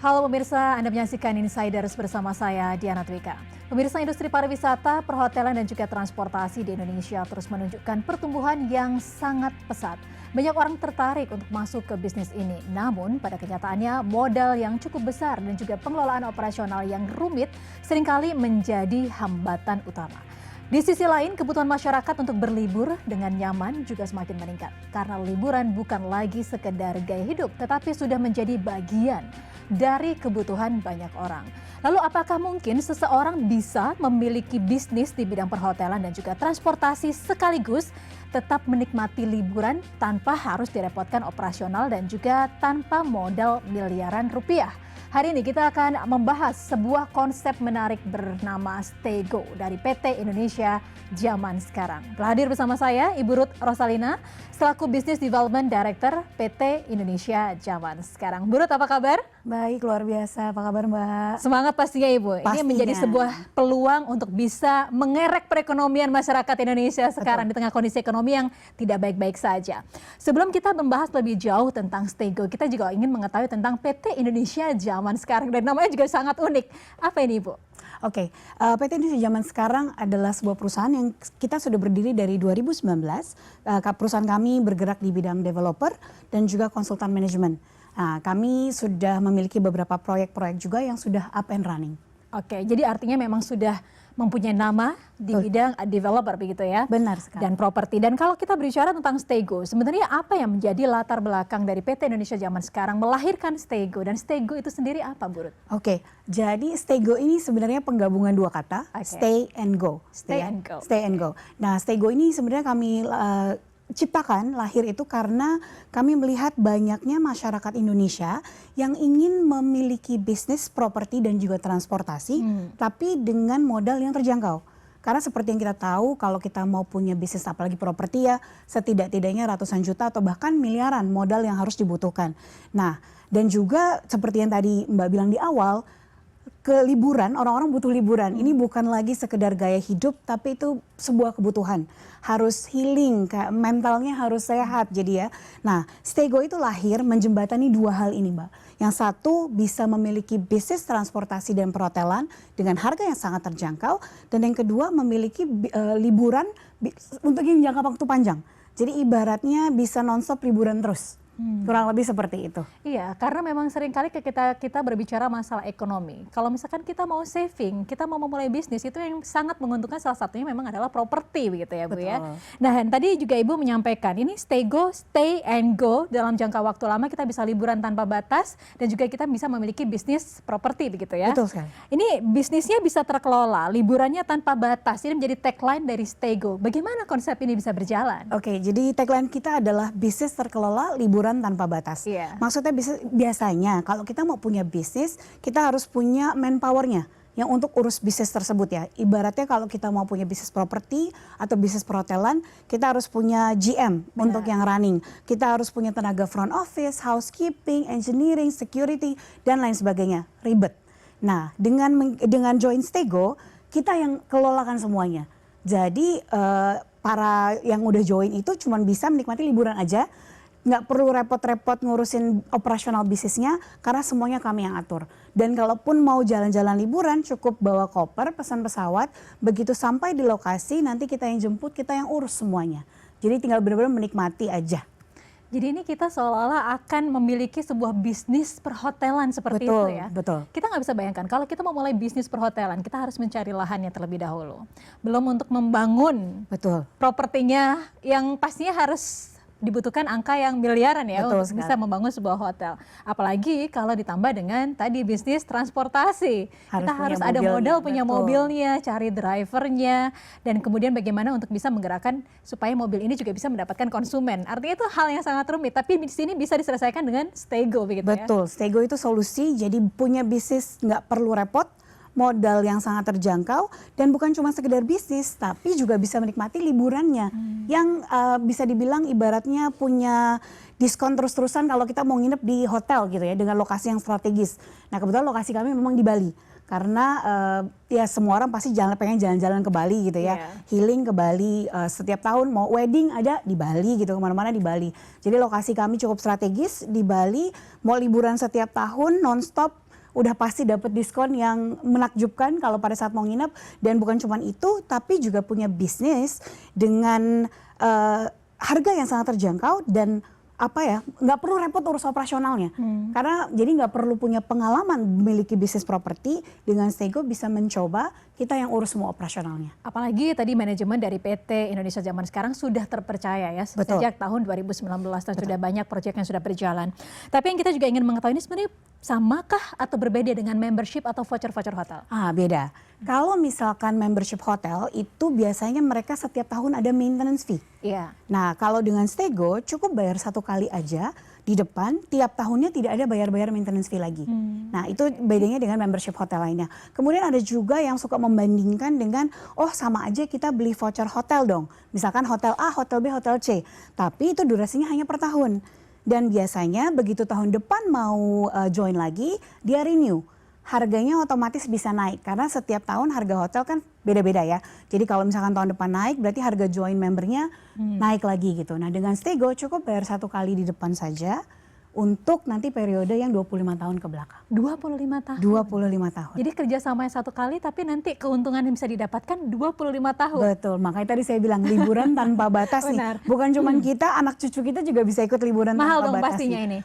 Halo pemirsa, Anda menyaksikan Insiders bersama saya, Diana Twika. Pemirsa, industri pariwisata, perhotelan dan juga transportasi di Indonesia terus menunjukkan pertumbuhan yang sangat pesat. Banyak orang tertarik untuk masuk ke bisnis ini. Namun pada kenyataannya modal yang cukup besar dan juga pengelolaan operasional yang rumit seringkali menjadi hambatan utama. Di sisi lain, kebutuhan masyarakat untuk berlibur dengan nyaman juga semakin meningkat. Karena liburan bukan lagi sekedar gaya hidup, tetapi sudah menjadi bagian dari kebutuhan banyak orang. Lalu apakah mungkin seseorang bisa memiliki bisnis di bidang perhotelan dan juga transportasi sekaligus tetap menikmati liburan tanpa harus direpotkan operasional dan juga tanpa modal miliaran rupiah? Hari ini kita akan membahas sebuah konsep menarik bernama Staygo dari PT Indonesia Zaman Sekarang. Telah hadir bersama saya Ibu Ruth Rosalina selaku Business Development Director PT Indonesia Zaman Sekarang. Bu Ruth, apa kabar? Baik, luar biasa. Apa kabar Mbak? Semangat pastinya Ibu. Pastinya. Ini menjadi sebuah peluang untuk bisa mengerek perekonomian masyarakat Indonesia sekarang. Betul. Di tengah kondisi ekonomi yang tidak baik-baik saja. Sebelum kita membahas lebih jauh tentang Staygo, kita juga ingin mengetahui tentang PT Indonesia Zaman Sekarang. Dan namanya juga sangat unik. Apa ini Ibu? Oke, PT Indonesia Zaman Sekarang adalah sebuah perusahaan yang kita sudah berdiri dari 2019. Perusahaan kami bergerak di bidang developer dan juga konsultan manajemen. Nah, kami sudah memiliki beberapa proyek-proyek juga yang sudah up and running. Oke, jadi artinya memang sudah mempunyai nama di bidang developer begitu ya? Benar sekali. Dan properti. Dan kalau kita berbicara tentang Staygo, sebenarnya apa yang menjadi latar belakang dari PT Indonesia Zaman Sekarang melahirkan Staygo? Dan Staygo itu sendiri apa, Bu Ruth? Oke, jadi Staygo ini sebenarnya penggabungan dua kata, stay and go. Stay and go. Stay and go. Nah, Staygo ini sebenarnya kami ciptakan lahir itu karena kami melihat banyaknya masyarakat Indonesia yang ingin memiliki bisnis properti dan juga transportasi, tapi dengan modal yang terjangkau. Karena seperti yang kita tahu, kalau kita mau punya bisnis apalagi properti ya, setidak-tidaknya ratusan juta atau bahkan miliaran modal yang harus dibutuhkan. Nah, dan juga seperti yang tadi Mbak bilang di awal, ke liburan, orang-orang butuh liburan. Ini bukan lagi sekedar gaya hidup, tapi itu sebuah kebutuhan. Harus healing, mentalnya harus sehat jadi ya. Nah, Staygo itu lahir menjembatani dua hal ini Mbak. Yang satu bisa memiliki bisnis transportasi dan perhotelan dengan harga yang sangat terjangkau. Dan yang kedua memiliki liburan untuk yang jangka waktu panjang. Jadi ibaratnya bisa nonstop liburan terus. Kurang lebih seperti itu. Iya, karena memang seringkali kita berbicara masalah ekonomi. Kalau misalkan kita mau saving, kita mau memulai bisnis, itu yang sangat menguntungkan salah satunya memang adalah properti begitu ya Bu. Betul. Ya. Nah, dan tadi juga Ibu menyampaikan ini Staygo, stay and go, dalam jangka waktu lama kita bisa liburan tanpa batas dan juga kita bisa memiliki bisnis properti begitu ya. Betul sekali. Ini bisnisnya bisa terkelola, liburannya tanpa batas. Ini menjadi tagline dari Staygo. Bagaimana konsep ini bisa berjalan? Oke, jadi tagline kita adalah bisnis terkelola, liburan tanpa batas. Iya. Maksudnya biasanya kalau kita mau punya bisnis, kita harus punya manpowernya yang untuk urus bisnis tersebut ya. Ibaratnya kalau kita mau punya bisnis properti atau bisnis perhotelan, kita harus punya GM untuk yang running. Kita harus punya tenaga front office, housekeeping, engineering, security, dan lain sebagainya. Ribet. Nah, dengan join Staygo, kita yang kelolakan semuanya. Jadi para yang udah join itu cuma bisa menikmati liburan aja, nggak perlu repot-repot ngurusin operasional bisnisnya karena semuanya kami yang atur. Dan kalaupun mau jalan-jalan liburan cukup bawa koper, pesan pesawat, begitu sampai di lokasi nanti kita yang jemput, kita yang urus semuanya. Jadi tinggal benar-benar menikmati aja. Jadi ini kita seolah-olah akan memiliki sebuah bisnis perhotelan seperti itu ya. Betul. Kita nggak bisa bayangkan kalau kita mau mulai bisnis perhotelan, kita harus mencari lahannya terlebih dahulu. Belum untuk membangun propertinya yang pastinya harus dibutuhkan angka yang miliaran ya. Betul, untuk bisa membangun sebuah hotel. Apalagi kalau ditambah dengan tadi bisnis transportasi. Kita harus ada modal, punya mobilnya, cari drivernya, dan kemudian bagaimana untuk bisa menggerakkan supaya mobil ini juga bisa mendapatkan konsumen. Artinya itu hal yang sangat rumit, tapi di sini bisa diselesaikan dengan Staygo begitu ya. Betul, Staygo itu solusi, jadi punya bisnis nggak perlu repot, modal yang sangat terjangkau, dan bukan cuma sekedar bisnis tapi juga bisa menikmati liburannya yang bisa dibilang ibaratnya punya diskon terus-terusan kalau kita mau nginep di hotel gitu ya dengan lokasi yang strategis. Nah, kebetulan lokasi kami memang di Bali. Karena ya semua orang pasti pengen jalan-jalan ke Bali gitu ya, healing ke Bali, setiap tahun mau wedding ada di Bali gitu, kemana-mana di Bali. Jadi lokasi kami cukup strategis di Bali, mau liburan setiap tahun nonstop udah pasti dapat diskon yang menakjubkan kalau pada saat mau nginep. Dan bukan cuma itu, tapi juga punya bisnis dengan harga yang sangat terjangkau dan nggak perlu repot urus operasionalnya. Karena jadi nggak perlu punya pengalaman memiliki bisnis properti, dengan Staygo bisa mencoba, kita yang urus semua operasionalnya. Apalagi tadi manajemen dari PT Indonesia Zaman Sekarang sudah terpercaya ya sejak tahun 2019 dan sudah banyak proyek yang sudah berjalan. Tapi yang kita juga ingin mengetahui ini sebenarnya samakah atau berbeda dengan membership atau voucher-voucher hotel? Beda. Kalau misalkan membership hotel itu biasanya mereka setiap tahun ada maintenance fee. Iya. Nah, kalau dengan Staygo cukup bayar 1 kali aja di depan, tiap tahunnya tidak ada bayar-bayar maintenance fee lagi. Nah, itu bedanya dengan membership hotel lainnya. Kemudian ada juga yang suka membandingkan dengan, sama aja kita beli voucher hotel dong. Misalkan hotel A, hotel B, hotel C. Tapi itu durasinya hanya per tahun. Dan biasanya begitu tahun depan mau join lagi, dia renew. Harganya otomatis bisa naik karena setiap tahun harga hotel kan beda-beda ya. Jadi kalau misalkan tahun depan naik, berarti harga join membernya naik lagi gitu. Nah, dengan Staygo cukup bayar 1 kali di depan saja untuk nanti periode yang 25 tahun ke belakang. 25 tahun? 25 tahun. Jadi kerjasamanya 1 kali tapi nanti keuntungan yang bisa didapatkan 25 tahun. Betul, makanya tadi saya bilang liburan tanpa batas nih. Bukan cuma kita, anak cucu kita juga bisa ikut liburan Mahal tanpa dong batas. pastinya ini.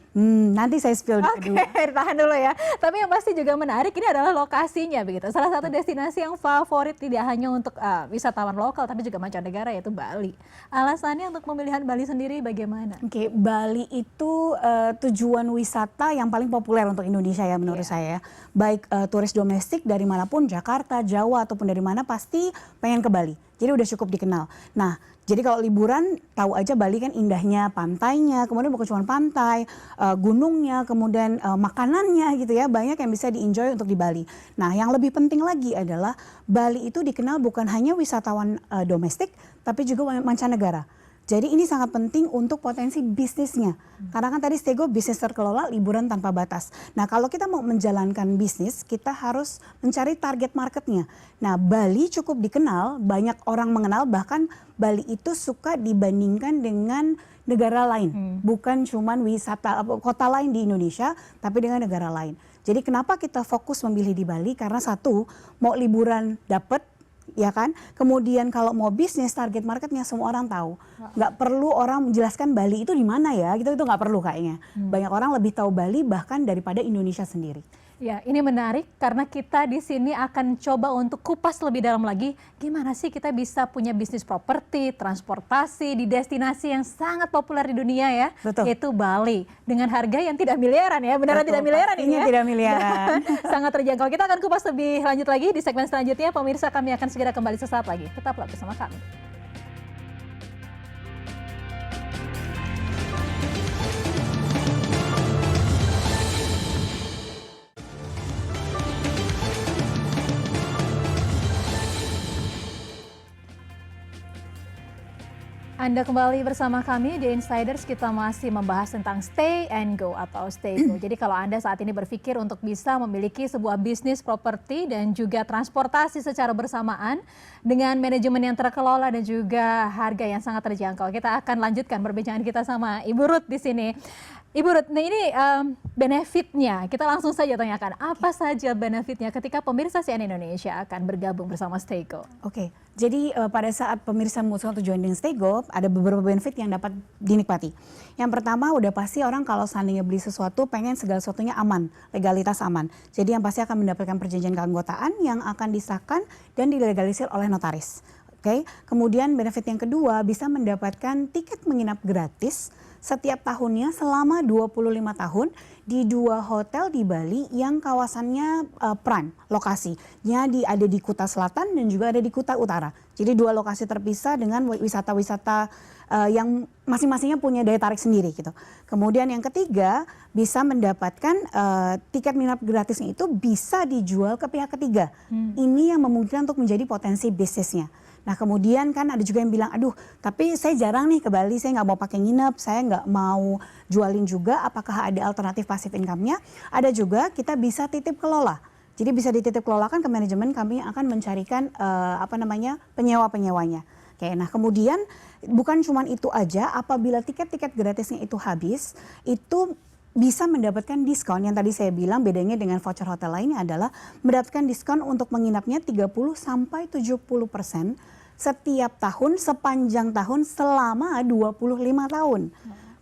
Nanti saya spill dulu. Tahan dulu ya. Tapi yang pasti juga menarik ini adalah lokasinya begitu. Salah satu destinasi yang favorit tidak hanya untuk wisatawan lokal tapi juga mancanegara yaitu Bali. Alasannya untuk pemilihan Bali sendiri bagaimana? Oke, Bali itu tujuan wisata yang paling populer untuk Indonesia ya menurut saya. Baik turis domestik dari manapun, Jakarta, Jawa ataupun dari mana pasti pengen ke Bali. Jadi udah cukup dikenal. Nah, jadi kalau liburan tahu aja Bali kan indahnya pantainya, kemudian bukan cuma pantai, gunungnya, kemudian makanannya gitu ya, banyak yang bisa di-enjoy untuk di Bali. Nah, yang lebih penting lagi adalah Bali itu dikenal bukan hanya wisatawan domestik, tapi juga mancanegara. Jadi ini sangat penting untuk potensi bisnisnya. Karena kan tadi Staygo bisnis terkelola, liburan tanpa batas. Nah, kalau kita mau menjalankan bisnis, kita harus mencari target marketnya. Nah, Bali cukup dikenal, banyak orang mengenal, bahkan Bali itu suka dibandingkan dengan negara lain. Bukan cuma wisata kota lain di Indonesia, tapi dengan negara lain. Jadi kenapa kita fokus memilih di Bali? Karena satu, mau liburan dapat, ya kan? Kemudian kalau mau bisnis target marketnya semua orang tahu. Nggak perlu orang menjelaskan Bali itu di mana ya, gitu itu nggak perlu kayaknya. Banyak orang lebih tahu Bali bahkan daripada Indonesia sendiri. Ya, ini menarik karena kita di sini akan coba untuk kupas lebih dalam lagi gimana sih kita bisa punya bisnis properti, transportasi di destinasi yang sangat populer di dunia ya, yaitu Bali dengan harga yang tidak miliaran ya, beneran tidak miliaran ini ya. Tidak miliaran. Sangat terjangkau. Kita akan kupas lebih lanjut lagi di segmen selanjutnya. Pemirsa, kami akan segera kembali sesaat lagi. Tetaplah bersama kami. Anda kembali bersama kami di Insiders, kita masih membahas tentang Stay and Go atau Staygo. Jadi kalau Anda saat ini berpikir untuk bisa memiliki sebuah bisnis properti dan juga transportasi secara bersamaan dengan manajemen yang terkelola dan juga harga yang sangat terjangkau, kita akan lanjutkan perbincangan kita sama Ibu Ruth di sini. Ibu Ruth, nah ini benefitnya, kita langsung saja tanyakan, apa saja benefitnya ketika pemirsa CNN Indonesia akan bergabung bersama Staygo? Oke, jadi pada saat pemirsa memutuskan untuk join dengan Staygo, ada beberapa benefit yang dapat dinikmati. Yang pertama, udah pasti orang kalau seandainya beli sesuatu, pengen segala sesuatunya aman, legalitas aman. Jadi yang pasti akan mendapatkan perjanjian keanggotaan yang akan disahkan dan dilegalisir oleh notaris. Oke, kemudian benefit yang kedua, bisa mendapatkan tiket menginap gratis setiap tahunnya selama 25 tahun di 2 hotel di Bali yang kawasannya prime lokasinya ada di Kuta Selatan dan juga ada di Kuta Utara. Jadi 2 lokasi terpisah dengan wisata-wisata yang masing-masingnya punya daya tarik sendiri gitu. Kemudian yang ketiga, bisa mendapatkan tiket menginap gratisnya itu bisa dijual ke pihak ketiga. Ini yang memungkinkan untuk menjadi potensi bisnisnya. Nah, kemudian kan ada juga yang bilang, aduh tapi saya jarang nih ke Bali, saya nggak mau pakai nginep, saya nggak mau jualin juga, apakah ada alternatif pasif income-nya? Ada juga, kita bisa titip kelola. Jadi bisa dititip kelolakan ke manajemen, kami akan mencarikan penyewa-penyewanya. Oke, nah kemudian bukan cuma itu aja, apabila tiket-tiket gratisnya itu habis, itu bisa mendapatkan diskon. Yang tadi saya bilang bedanya dengan voucher hotel lainnya adalah mendapatkan diskon untuk menginapnya 30-70% setiap tahun sepanjang tahun selama 25 tahun.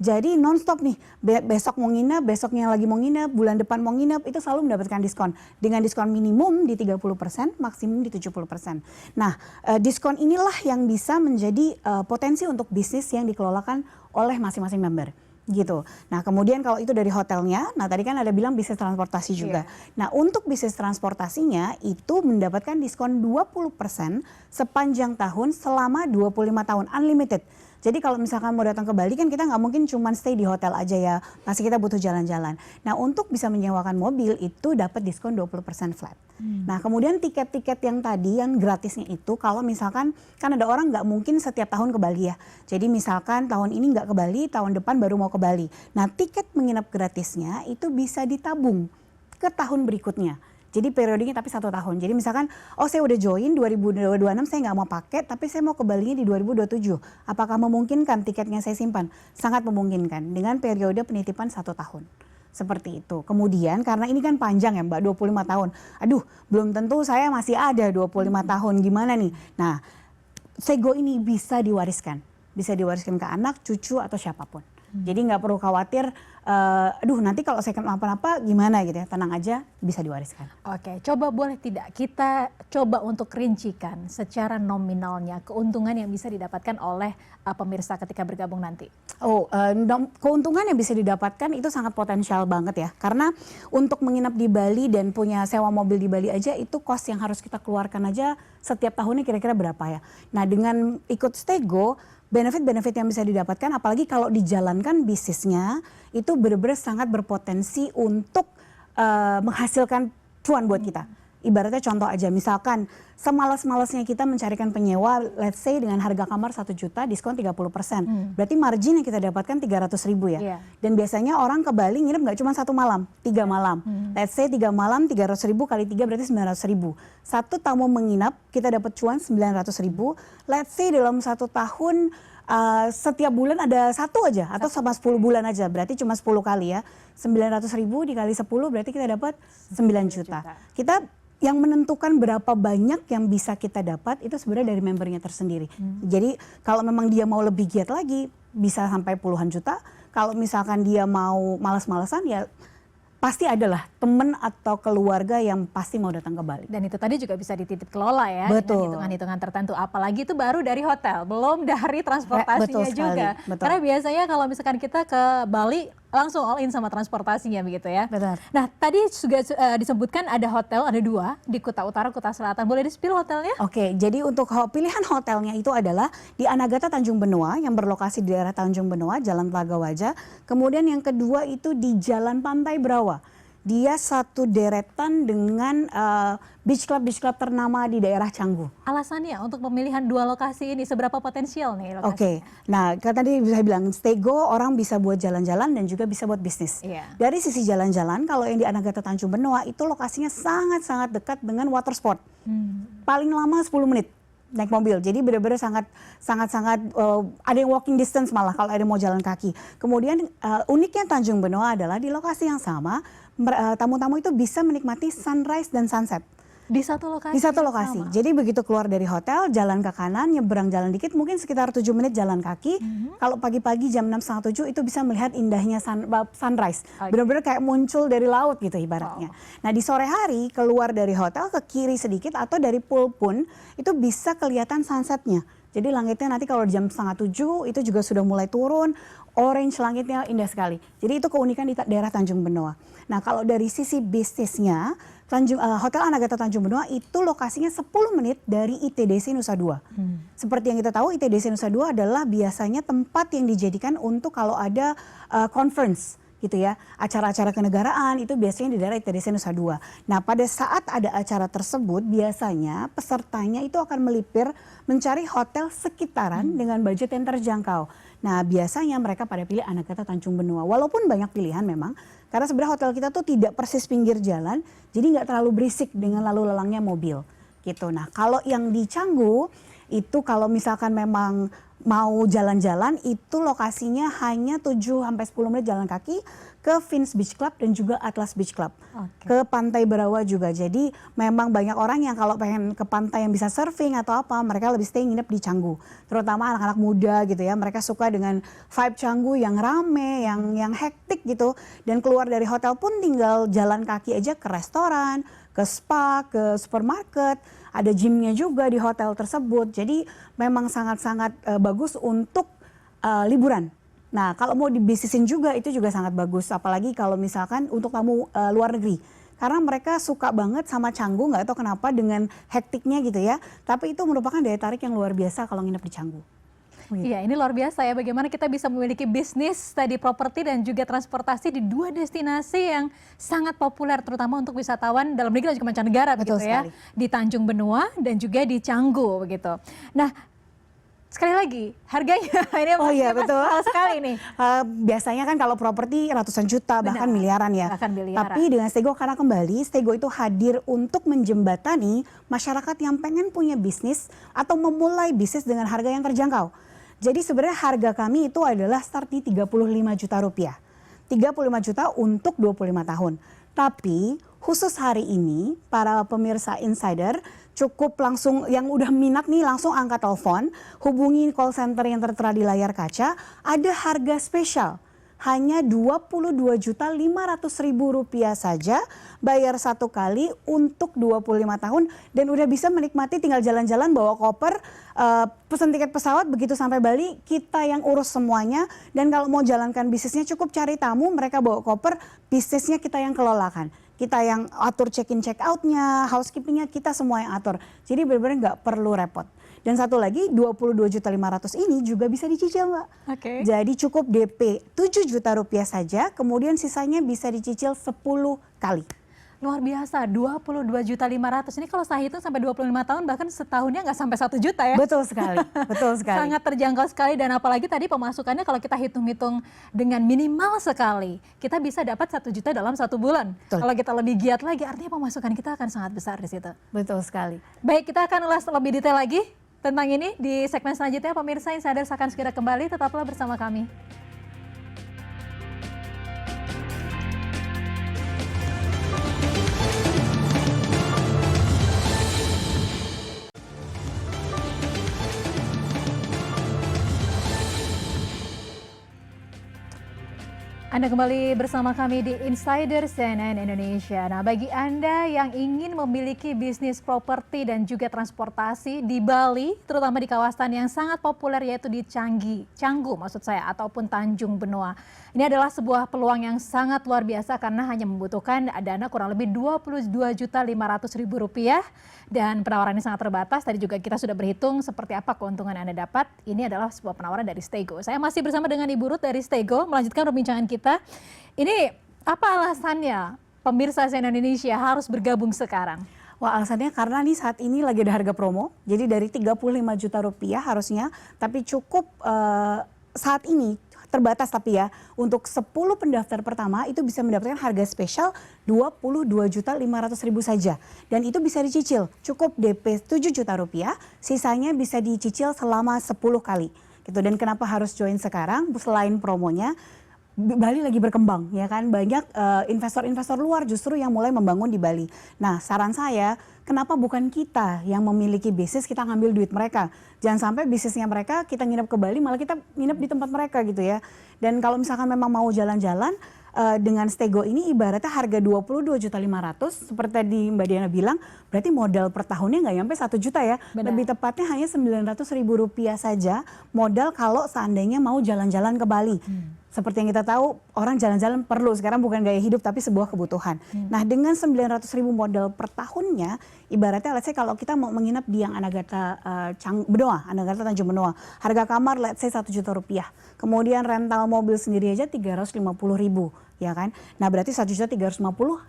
Jadi nonstop nih, besok mau nginep, besoknya lagi mau nginep, bulan depan mau nginep, itu selalu mendapatkan diskon. Dengan diskon minimum di 30%, maksimum di 70%. Nah, diskon inilah yang bisa menjadi potensi untuk bisnis yang dikelolakan oleh masing-masing member. Gitu. Nah, kemudian kalau itu dari hotelnya, nah tadi kan ada bilang bisnis transportasi juga. Nah, untuk bisnis transportasinya itu mendapatkan diskon 20% sepanjang tahun selama 25 tahun, unlimited. Jadi kalau misalkan mau datang ke Bali kan kita nggak mungkin cuma stay di hotel aja ya, pasti kita butuh jalan-jalan. Nah, untuk bisa menyewakan mobil itu dapat diskon 20% flat. Nah, kemudian tiket-tiket yang tadi yang gratisnya itu kalau misalkan kan ada orang nggak mungkin setiap tahun ke Bali ya. Jadi misalkan tahun ini nggak ke Bali, tahun depan baru mau ke Bali. Nah, tiket menginap gratisnya itu bisa ditabung ke tahun berikutnya. Jadi periodenya tapi 1 tahun. Jadi misalkan, oh saya udah join 2026 saya nggak mau pakai, tapi saya mau ke Bali di 2027. Apakah memungkinkan tiketnya saya simpan? Sangat memungkinkan dengan periode penitipan 1 tahun. Seperti itu. Kemudian karena ini kan panjang ya Mbak, 25 tahun. Aduh, belum tentu saya masih ada 25 tahun. Gimana nih? Nah, Sego ini bisa diwariskan. Bisa diwariskan ke anak, cucu, atau siapapun. Jadi nggak perlu khawatir, aduh nanti kalau saya kenapa-napa gimana gitu ya, tenang aja bisa diwariskan. Oke, coba boleh tidak kita coba untuk rincikan secara nominalnya keuntungan yang bisa didapatkan oleh pemirsa ketika bergabung nanti. Oh, keuntungan yang bisa didapatkan itu sangat potensial banget ya. Karena untuk menginap di Bali dan punya sewa mobil di Bali aja itu cost yang harus kita keluarkan aja setiap tahunnya kira-kira berapa ya. Nah, dengan ikut Staygo, benefit-benefit yang bisa didapatkan apalagi kalau dijalankan bisnisnya itu benar-benar sangat berpotensi untuk menghasilkan cuan buat kita. Ibaratnya contoh aja, misalkan semalas-malasnya kita mencarikan penyewa, let's say dengan harga kamar 1 juta, diskon 30%. Berarti margin yang kita dapatkan 300.000 ya. Dan biasanya orang ke Bali nginep nggak cuma 1 malam, 3 malam. Let's say 3 malam, 300.000 kali 3 berarti 900.000. 1 tamu menginap, kita dapat cuan 900.000. Let's say dalam 1 tahun, setiap bulan ada 1 aja atau sama 10 bulan aja, berarti cuma 10 kali ya. 900.000 dikali 10 berarti kita dapat 9 juta. Kita yang menentukan berapa banyak yang bisa kita dapat itu sebenarnya dari membernya tersendiri. Jadi kalau memang dia mau lebih giat lagi bisa sampai puluhan juta. Kalau misalkan dia mau malas-malasan ya pasti adalah teman atau keluarga yang pasti mau datang ke Bali. Dan itu tadi juga bisa dititip kelola ya. Betul. Dengan hitungan-hitungan tertentu. Apalagi itu baru dari hotel, belum dari transportasinya juga. Betul. Karena biasanya kalau misalkan kita ke Bali langsung all in sama transportasinya begitu ya. Betul. Nah tadi juga disebutkan ada hotel, ada 2 di Kuta Utara, Kuta Selatan. Boleh di-spill hotelnya? Oke, jadi untuk pilihan hotelnya itu adalah di Anagata Tanjung Benoa yang berlokasi di daerah Tanjung Benoa, Jalan Telaga Wajah. Kemudian yang kedua itu di Jalan Pantai Brawa. Dia satu deretan dengan beach club ternama di daerah Canggu. Alasannya untuk pemilihan 2 lokasi ini seberapa potensial nih lokasinya? Oke, nah kan tadi saya bilang Staygo orang bisa buat jalan-jalan dan juga bisa buat bisnis. Dari sisi jalan-jalan, kalau yang di Anagata Tanjung Benoa itu lokasinya sangat-sangat dekat dengan water sport. Paling lama 10 menit naik mobil, jadi benar-benar sangat-sangat ada yang walking distance malah kalau ada yang mau jalan kaki. Kemudian uniknya Tanjung Benoa adalah di lokasi yang sama, tamu-tamu itu bisa menikmati sunrise dan sunset. Di satu lokasi? Di satu lokasi. Sama. Jadi begitu keluar dari hotel, jalan ke kanan, nyebrang jalan dikit, mungkin sekitar 7 menit jalan kaki. Kalau pagi-pagi jam 6, setengah 7 itu bisa melihat indahnya sunrise. Benar-benar kayak muncul dari laut gitu ibaratnya. Nah di sore hari keluar dari hotel ke kiri sedikit atau dari pool pun itu bisa kelihatan sunsetnya. Jadi langitnya nanti kalau jam 6:30 itu juga sudah mulai turun, orange langitnya indah sekali. Jadi itu keunikan di daerah Tanjung Benoa. Nah kalau dari sisi bisnisnya, Hotel Anagata Tanjung Benoa itu lokasinya 10 menit dari ITDC Nusa Dua. Seperti yang kita tahu ITDC Nusa Dua adalah biasanya tempat yang dijadikan untuk kalau ada conference gitu ya, acara-acara kenegaraan itu biasanya di daerah ITDC Nusa Dua. Nah pada saat ada acara tersebut biasanya pesertanya itu akan melipir mencari hotel sekitaran dengan budget yang terjangkau. Nah biasanya mereka pada pilih Anagata Tanjung Benoa, walaupun banyak pilihan memang, karena sebenarnya hotel kita tuh tidak persis pinggir jalan, jadi nggak terlalu berisik dengan lalu lalangnya mobil gitu. Nah kalau yang di Canggu itu kalau misalkan memang mau jalan-jalan itu lokasinya hanya 7-10 menit jalan kaki ke Vince Beach Club dan juga Atlas Beach Club. Ke Pantai Berawa juga. Jadi memang banyak orang yang kalau pengen ke pantai yang bisa surfing atau apa, mereka lebih stay nginep di Canggu. Terutama anak-anak muda gitu ya, mereka suka dengan vibe Canggu yang rame, yang hektik gitu. Dan keluar dari hotel pun tinggal jalan kaki aja ke restoran, ke spa, ke supermarket, ada gymnya juga di hotel tersebut. Jadi memang sangat-sangat bagus untuk liburan. Nah, kalau mau dibisnisin juga itu juga sangat bagus, apalagi kalau misalkan untuk tamu luar negeri. Karena mereka suka banget sama Canggu, nggak tahu kenapa dengan hektiknya gitu ya. Tapi itu merupakan daya tarik yang luar biasa kalau nginep di Canggu. Iya, ini luar biasa ya bagaimana kita bisa memiliki bisnis tadi properti dan juga transportasi di dua destinasi yang sangat populer terutama untuk wisatawan dalam negeri dan juga mancanegara begitu ya. Di Tanjung Benoa dan juga di Canggu begitu. Nah, sekali lagi harganya ini betul sekali nih. Biasanya kan kalau properti ratusan juta bahkan miliaran ya. Tapi dengan Stego karena kembali Stego itu hadir untuk menjembatani masyarakat yang pengen punya bisnis atau memulai bisnis dengan harga yang terjangkau. Jadi sebenarnya harga kami itu adalah start di 35 juta rupiah. 35 juta untuk 25 tahun. Tapi khusus hari ini para pemirsa Insider cukup langsung yang udah minat nih langsung angkat telepon, hubungi call center yang tertera di layar kaca, ada harga spesial. Hanya Rp22.500.000 saja, bayar satu kali untuk 25 tahun dan udah bisa menikmati tinggal jalan-jalan bawa koper, pesan tiket pesawat begitu sampai Bali, kita yang urus semuanya. Dan kalau mau jalankan bisnisnya cukup cari tamu, mereka bawa koper, bisnisnya kita yang kelolakan. Kita yang atur check-in check-outnya, housekeepingnya kita semua yang atur. Jadi benar-benar nggak perlu repot. Dan satu lagi 22.500.000 ini juga bisa dicicil Mbak. Jadi cukup DP 7 juta rupiah saja, kemudian sisanya bisa dicicil 10 kali. Luar biasa, 22.500.000 ini kalau saya hitung sampai 25 tahun bahkan setahunnya nggak sampai 1 juta ya. Betul sekali, betul sekali. Sangat terjangkau sekali dan apalagi tadi pemasukannya kalau kita hitung-hitung dengan minimal sekali, kita bisa dapat 1 juta dalam 1 bulan. Kalau kita lebih giat lagi artinya pemasukan kita akan sangat besar di situ. Betul sekali. Baik, kita akan ulas lebih detail lagi tentang ini di segmen selanjutnya. Pemirsa Insider akan segera kembali, tetaplah bersama kami. Anda kembali bersama kami di Insider CNN Indonesia. Nah, bagi Anda yang ingin memiliki bisnis properti dan juga transportasi di Bali, terutama di kawasan yang sangat populer yaitu di Canggu maksud saya, ataupun Tanjung Benoa. Ini adalah sebuah peluang yang sangat luar biasa karena hanya membutuhkan dana kurang lebih Rp22.500.000 dan penawarannya sangat terbatas. Tadi juga kita sudah berhitung seperti apa keuntungan Anda dapat. Ini adalah sebuah penawaran dari Stego. Saya masih bersama dengan Ibu Ruth dari Stego melanjutkan perbincangan kita. Ini apa alasannya pemirsa CNN Indonesia harus bergabung sekarang? Wah, alasannya karena nih saat ini lagi ada harga promo. Jadi dari 35 juta rupiah harusnya, tapi cukup saat ini terbatas tapi ya untuk 10 pendaftar pertama itu bisa mendapatkan harga spesial Rp22.500.000 saja dan itu bisa dicicil cukup DP 7 juta rupiah, sisanya bisa dicicil selama 10 kali gitu. Dan kenapa harus join sekarang selain promonya, Bali lagi berkembang ya kan, banyak investor-investor luar justru yang mulai membangun di Bali. Nah, saran saya kenapa bukan kita yang memiliki bisnis, kita ngambil duit mereka. Jangan sampai bisnisnya mereka kita nginep ke Bali malah kita nginep di tempat mereka gitu ya. Dan kalau misalkan memang mau jalan-jalan dengan Stego ini ibaratnya harga 22.500.000 seperti tadi Mbak Diana bilang, berarti modal per tahunnya nggak nyampe 1 juta ya. Lebih tepatnya hanya Rp900.000 saja modal kalau seandainya mau jalan-jalan ke Bali. Seperti yang kita tahu, orang jalan-jalan perlu, sekarang bukan gaya hidup tapi sebuah kebutuhan. Nah, dengan 900.000 modal per tahunnya, ibaratnya let's say kalau kita mau menginap di yang Anagata Benoa, Anagata Tanjung Benoa, harga kamar let's say 1 juta rupiah. Kemudian rental mobil sendiri aja 350.000, ya kan? Nah, berarti 1.350.000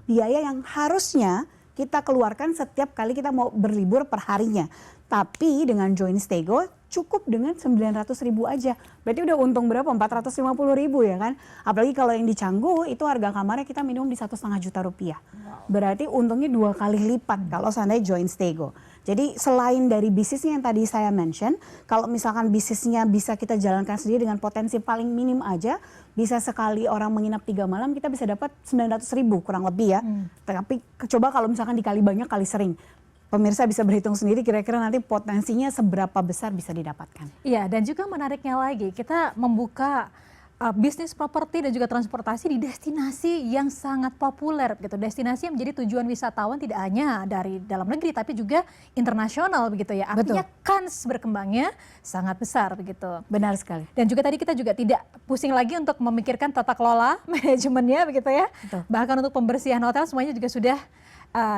biaya yang harusnya kita keluarkan setiap kali kita mau berlibur per harinya. Tapi dengan join Stego cukup dengan 900.000 aja. Berarti udah untung berapa? 450.000 ya kan? Apalagi kalau yang di Canggu itu harga kamarnya kita minimum di 1,5 juta rupiah. Berarti untungnya 2 kali lipat kalau seandainya join Staygo. Jadi selain dari bisnisnya yang tadi saya mention, kalau misalkan bisnisnya bisa kita jalankan sendiri dengan potensi paling minim aja, bisa sekali orang menginap 3 malam kita bisa dapat 900.000 kurang lebih ya. Tapi coba kalau misalkan dikali banyak kali sering. Pemirsa bisa berhitung sendiri kira-kira nanti potensinya seberapa besar bisa didapatkan. Iya, dan juga menariknya lagi, kita membuka bisnis properti dan juga transportasi di destinasi yang sangat populer gitu. Destinasi yang menjadi tujuan wisatawan tidak hanya dari dalam negeri tapi juga internasional begitu ya. Artinya kans berkembangnya sangat besar begitu. Benar sekali. Dan juga tadi kita juga tidak pusing lagi untuk memikirkan tata kelola manajemennya begitu ya. Betul. Bahkan untuk pembersihan hotel semuanya juga sudah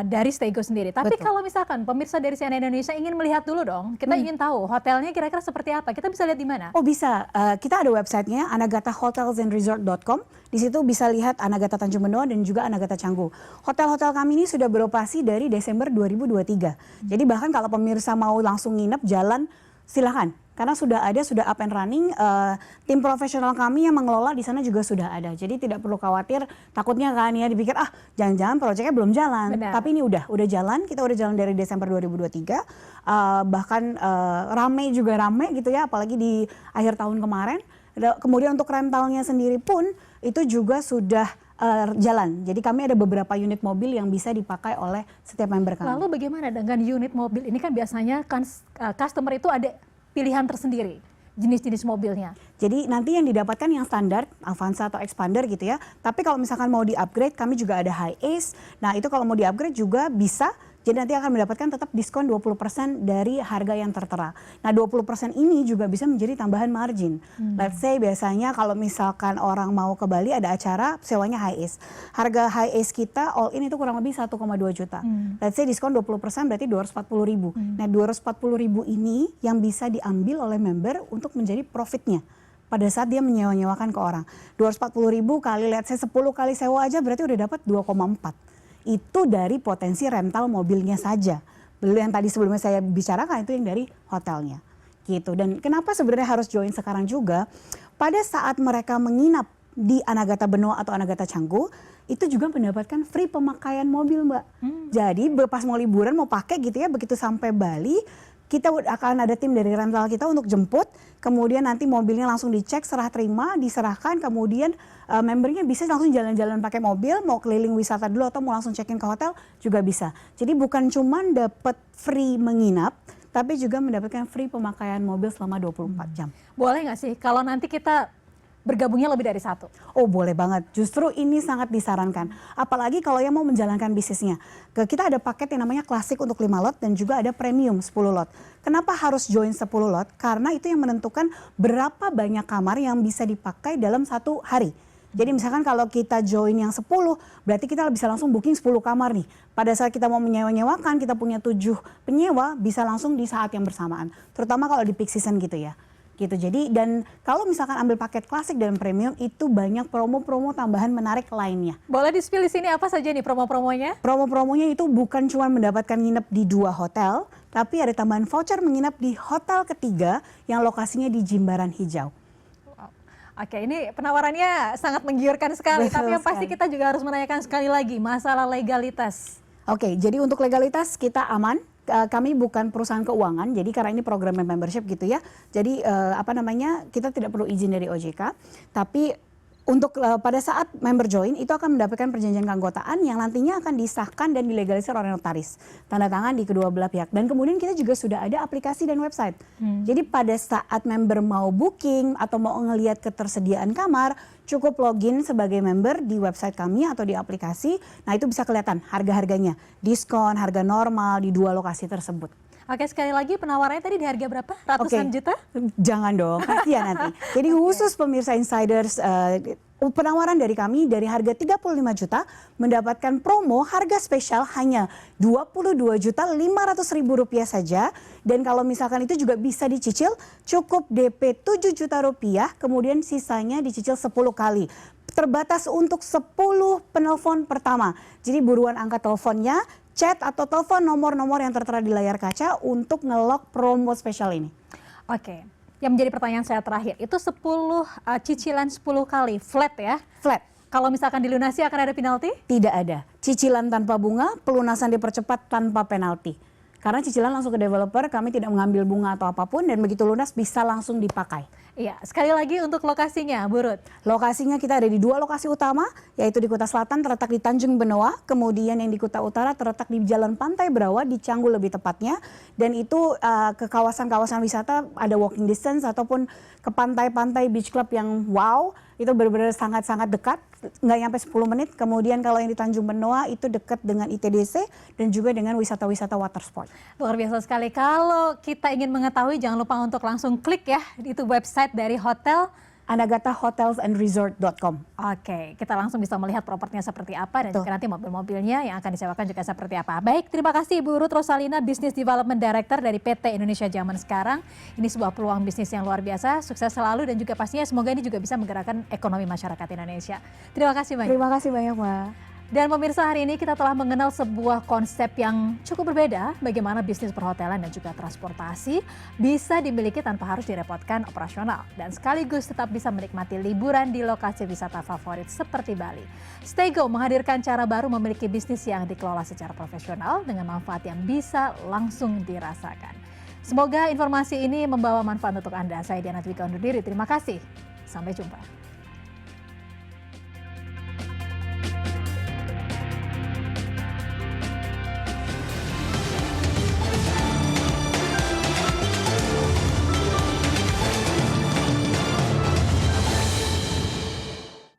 dari Staygo sendiri. Tapi kalau misalkan pemirsa dari CNN Indonesia ingin melihat dulu dong, kita ingin tahu hotelnya kira-kira seperti apa, kita bisa lihat di mana? Oh bisa, kita ada websitenya anagatahotelsandresort.com. Di situ bisa lihat Anagata Tanjung Benoa dan juga Anagata Canggu. Hotel-hotel kami ini sudah beroperasi dari Desember 2023. Jadi bahkan kalau pemirsa mau langsung nginep jalan, silahkan. Karena sudah up and running, tim profesional kami yang mengelola di sana juga sudah ada. Jadi tidak perlu khawatir, takutnya kan ya dipikir jangan-jangan proyeknya belum jalan. Benar. Tapi ini udah jalan, kita udah jalan dari Desember 2023. Bahkan rame gitu ya, apalagi di akhir tahun kemarin. Kemudian untuk rentalnya sendiri pun itu juga sudah jalan. Jadi kami ada beberapa unit mobil yang bisa dipakai oleh setiap member kami. Lalu bagaimana dengan unit mobil? Ini kan biasanya kan customer itu ada pilihan tersendiri jenis-jenis mobilnya. Jadi nanti yang didapatkan yang standar, Avanza atau Expander gitu ya. Tapi kalau misalkan mau di-upgrade, kami juga ada High Ace. Nah itu kalau mau di-upgrade juga bisa. Jadi nanti akan mendapatkan tetap diskon 20% dari harga yang tertera. Nah 20% ini juga bisa menjadi tambahan margin. Let's say biasanya kalau misalkan orang mau ke Bali ada acara sewanya High Ace. Harga High Ace kita all in itu kurang lebih 1,2 juta. Let's say diskon 20% berarti 240.000. Nah 240.000 ini yang bisa diambil oleh member untuk menjadi profitnya. Pada saat dia menyewa-nyewakan ke orang. 240.000 kali let's say 10 kali sewa aja berarti udah dapat 2,4. Itu dari potensi rental mobilnya saja. Belum yang tadi sebelumnya saya bicarakan itu yang dari hotelnya. Gitu. Dan kenapa sebenarnya harus join sekarang juga? Pada saat mereka menginap di Anagata Benoa atau Anagata Canggu, itu juga mendapatkan free pemakaian mobil, Mbak. Jadi pas mau liburan mau pakai gitu ya, begitu sampai Bali, kita akan ada tim dari rental kita untuk jemput, kemudian nanti mobilnya langsung dicek, serah terima, diserahkan, kemudian membernya bisa langsung jalan-jalan pakai mobil, mau keliling wisata dulu atau mau langsung check-in ke hotel juga bisa. Jadi bukan cuma dapat free menginap, tapi juga mendapatkan free pemakaian mobil selama 24 jam. Boleh nggak sih kalau nanti kita bergabungnya lebih dari satu? Oh boleh banget, justru ini sangat disarankan. Apalagi kalau yang mau menjalankan bisnisnya. Kita ada paket yang namanya klasik untuk 5 lot dan juga ada premium 10 lot. Kenapa harus join 10 lot? Karena itu yang menentukan berapa banyak kamar yang bisa dipakai dalam satu hari. Jadi misalkan kalau kita join yang 10, berarti kita bisa langsung booking 10 kamar nih. Pada saat kita mau menyewa-nyewakan, kita punya 7 penyewa, bisa langsung di saat yang bersamaan. Terutama kalau di peak season gitu ya. Gitu. Jadi dan kalau misalkan ambil paket klasik dan premium itu banyak promo-promo tambahan menarik lainnya. Boleh di-spill di sini apa saja nih promo-promonya? Promo-promonya itu bukan cuma mendapatkan nginep di 2 hotel, tapi ada tambahan voucher menginap di hotel ketiga yang lokasinya di Jimbaran Hijau. Oke, ini penawarannya sangat menggiurkan sekali. Betul Tapi yang pasti sekali. kita juga harus menanyakan sekali lagi masalah legalitas. Oke, jadi untuk legalitas kita aman. Kami bukan perusahaan keuangan, jadi karena ini program membership gitu ya. Jadi kita tidak perlu izin dari OJK. Tapi untuk pada saat member join itu akan mendapatkan perjanjian keanggotaan yang nantinya akan disahkan dan dilegalisir oleh notaris. Tanda tangan di kedua belah pihak. Dan kemudian kita juga sudah ada aplikasi dan website. Jadi pada saat member mau booking atau mau ngelihat ketersediaan kamar, cukup login sebagai member di website kami atau di aplikasi. Nah itu bisa kelihatan harga-harganya. Diskon, harga normal di 2 lokasi tersebut. Oke, sekali lagi penawarannya tadi di harga berapa? Ratusan juta? Jangan dong, kasihan nanti. Jadi khusus pemirsa insiders, penawaran dari kami dari harga 35 juta mendapatkan promo harga spesial hanya 22.500.000 rupiah saja. Dan kalau misalkan itu juga bisa dicicil, cukup DP 7 juta rupiah, kemudian sisanya dicicil 10 kali. Terbatas untuk 10 penelpon pertama. Jadi buruan angkat teleponnya, chat atau telepon nomor-nomor yang tertera di layar kaca untuk nge-lock promo spesial ini. Oke, yang menjadi pertanyaan saya terakhir, itu 10 cicilan 10 kali flat ya? Flat. Kalau misalkan dilunasi akan ada penalti? Tidak ada. Cicilan tanpa bunga, pelunasan dipercepat tanpa penalti. Karena cicilan langsung ke developer, kami tidak mengambil bunga atau apapun, dan begitu lunas bisa langsung dipakai. Iya, sekali lagi untuk lokasinya, Bu Ruth. Lokasinya kita ada di 2 lokasi utama, yaitu di Kuta Selatan terletak di Tanjung Benoa, kemudian yang di Kuta Utara terletak di Jalan Pantai Brawa, di Canggu lebih tepatnya. Dan itu ke kawasan-kawasan wisata, ada walking distance ataupun ke pantai-pantai beach club yang wow, itu benar-benar sangat-sangat dekat, nggak nyampe 10 menit. Kemudian kalau yang di Tanjung Benoa itu dekat dengan ITDC dan juga dengan wisata-wisata water sport. Luar biasa sekali. Kalau kita ingin mengetahui, jangan lupa untuk langsung klik ya, itu website dari hotel AnagataHotelsAndResort.com. Oke, kita langsung bisa melihat propertinya seperti apa dan juga nanti mobil-mobilnya yang akan disewakan juga seperti apa. Baik, terima kasih Ibu Ruth Rosalina, Business Development Director dari PT Indonesia Zaman Sekarang. Ini sebuah peluang bisnis yang luar biasa, sukses selalu dan juga pastinya semoga ini juga bisa menggerakkan ekonomi masyarakat Indonesia. Terima kasih banyak. Terima kasih banyak, Mbak. Dan pemirsa, hari ini kita telah mengenal sebuah konsep yang cukup berbeda, bagaimana bisnis perhotelan dan juga transportasi bisa dimiliki tanpa harus direpotkan operasional dan sekaligus tetap bisa menikmati liburan di lokasi wisata favorit seperti Bali. Staygo menghadirkan cara baru memiliki bisnis yang dikelola secara profesional dengan manfaat yang bisa langsung dirasakan. Semoga informasi ini membawa manfaat untuk Anda. Saya Diana Twika undur diri. Terima kasih. Sampai jumpa.